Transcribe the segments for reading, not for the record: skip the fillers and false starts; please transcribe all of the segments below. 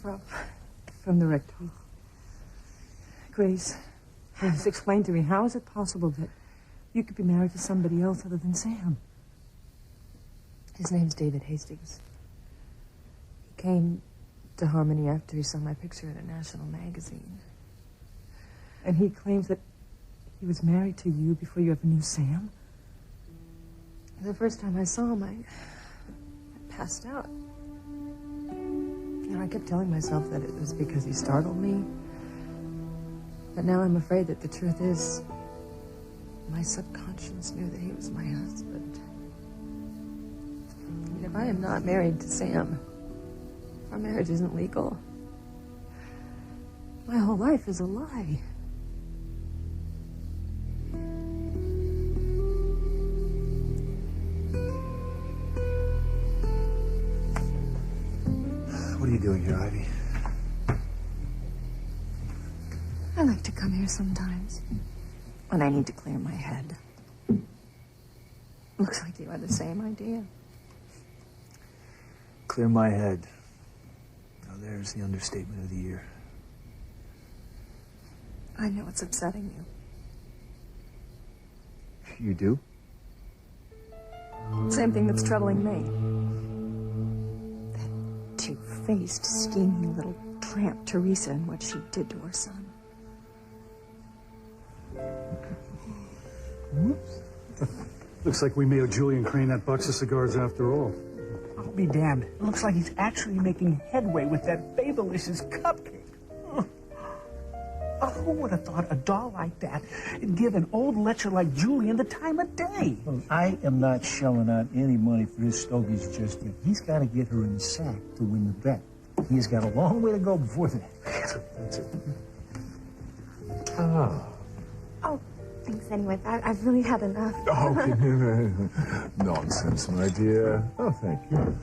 from the rectory. Grace has explained to me, how is it possible that you could be married to somebody else other than Sam? His name's David Hastings. He came to Harmony after he saw my picture in a national magazine. And he claims that he was married to you before you ever knew Sam. The first time I saw him, I passed out. You know, I kept telling myself that it was because he startled me. But now I'm afraid that the truth is, my subconscious knew that he was my husband. And if I am not married to Sam, our marriage isn't legal. My whole life is a lie. What are you doing here, Ivy? I like to come here sometimes when I need to clear my head. Looks like you had the same idea. Clear my head. Now there's the understatement of the year. I know it's upsetting you. You do? Same thing that's troubling me. That two-faced, scheming little tramp, Theresa, and what she did to her son. Whoops. Looks like we mailed Julian Crane that box of cigars after all. I'll be damned. It looks like he's actually making headway with that Babelicious cupcake. Oh, who would have thought a doll like that would give an old lecher like Julian the time of day? Well, I am not shelling out any money for his stogies just yet. He's got to get her in the sack to win the bet. He's got a long way to go before that. That's it. Oh. Oh, thanks anyway. I've really had enough. Okay. Nonsense, my dear. Oh, thank you.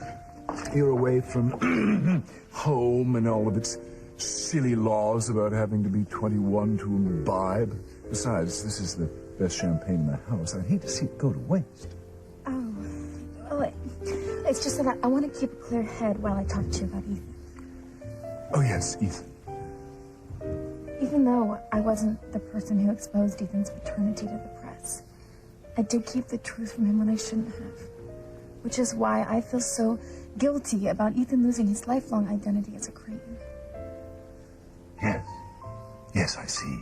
You're away from home and all of its silly laws about having to be 21 to imbibe. Besides, this is the best champagne in the house. I'd hate to see it go to waste. Oh, it's just that I want to keep a clear head while I talk to you about Ethan. Oh, yes, Ethan. Even though I wasn't the person who exposed Ethan's paternity to the press, I did keep the truth from him when I shouldn't have. Which is why I feel so guilty about Ethan losing his lifelong identity as a Crane. Yes. Yes, I see.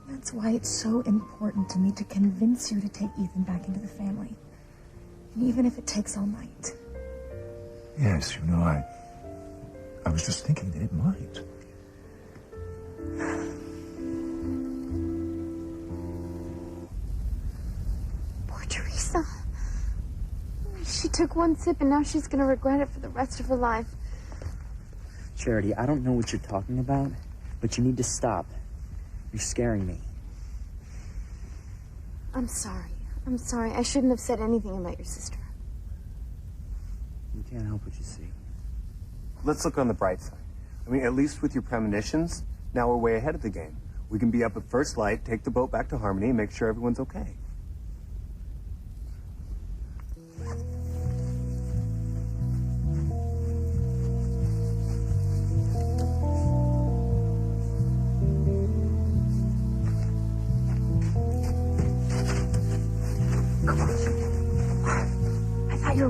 That's why it's so important to me to convince you to take Ethan back into the family. And even if it takes all night. Yes, you know, I was just thinking that it might. Poor Theresa. She took one sip and now she's gonna regret it for the rest of her life. Charity, I don't know what you're talking about, but you need to stop. You're scaring me. I'm sorry. I'm sorry. I shouldn't have said anything about your sister. You can't help what you see. Let's look on the bright side. I mean, at least with your premonitions, now we're way ahead of the game. We can be up at first light, take the boat back to Harmony, and make sure everyone's okay.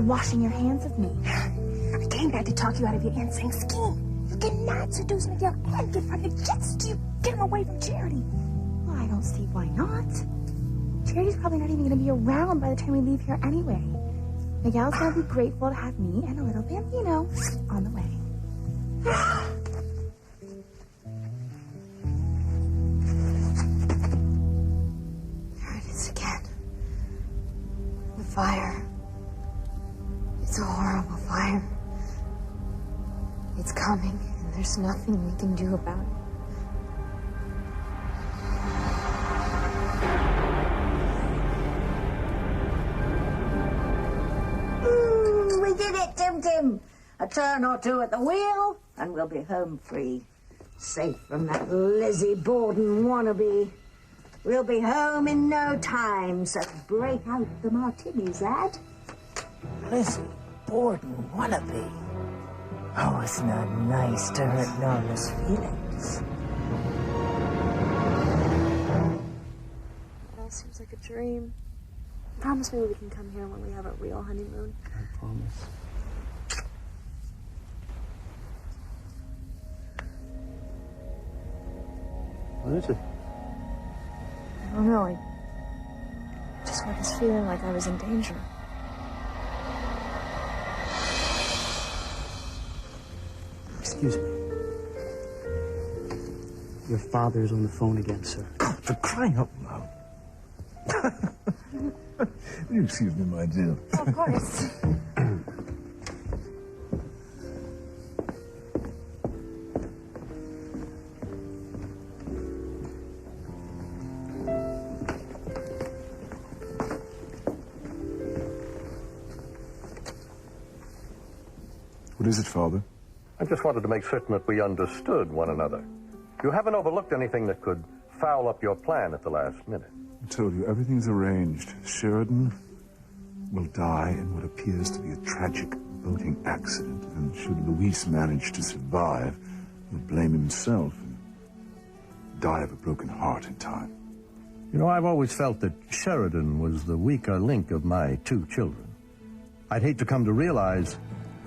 Washing your hands of me. I came back to talk you out of your insane scheme. You cannot seduce Miguel and get pregnant just to get him away from Charity. Well, I don't see why not. Charity's probably not even going to be around by the time we leave here anyway. Miguel's going to be grateful to have me and a little bambino on the way. There it is again. The fire. It's a horrible fire. It's coming, and there's nothing we can do about it. Ooh, we did it, Tim Tim. A turn or two at the wheel, and we'll be home free. Safe from that Lizzie Borden wannabe. We'll be home in no time, so break out the martinis, lad. Lizzie Borden wannabe. Oh, it's not nice to hurt Norma's feelings. It all seems like a dream. Promise me we can come here when we have a real honeymoon. I promise. What is it? I don't know. I just got this feeling like I was in danger. Excuse me. Your father's on the phone again, sir. God, for crying out loud. Will you excuse me, my dear? Oh, of course. What is it, Father? I just wanted to make certain that we understood one another. You haven't overlooked anything that could foul up your plan at the last minute. I told you, everything's arranged. Sheridan will die in what appears to be a tragic boating accident, and should Luis manage to survive, he'll blame himself and die of a broken heart in time. You know, I've always felt that Sheridan was the weaker link of my two children. I'd hate to come to realize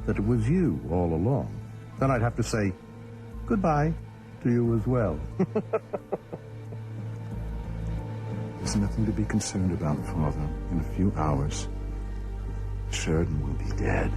that it was you all along. Then I'd have to say goodbye to you as well. There's nothing to be concerned about, Father. In a few hours, Sheridan will be dead.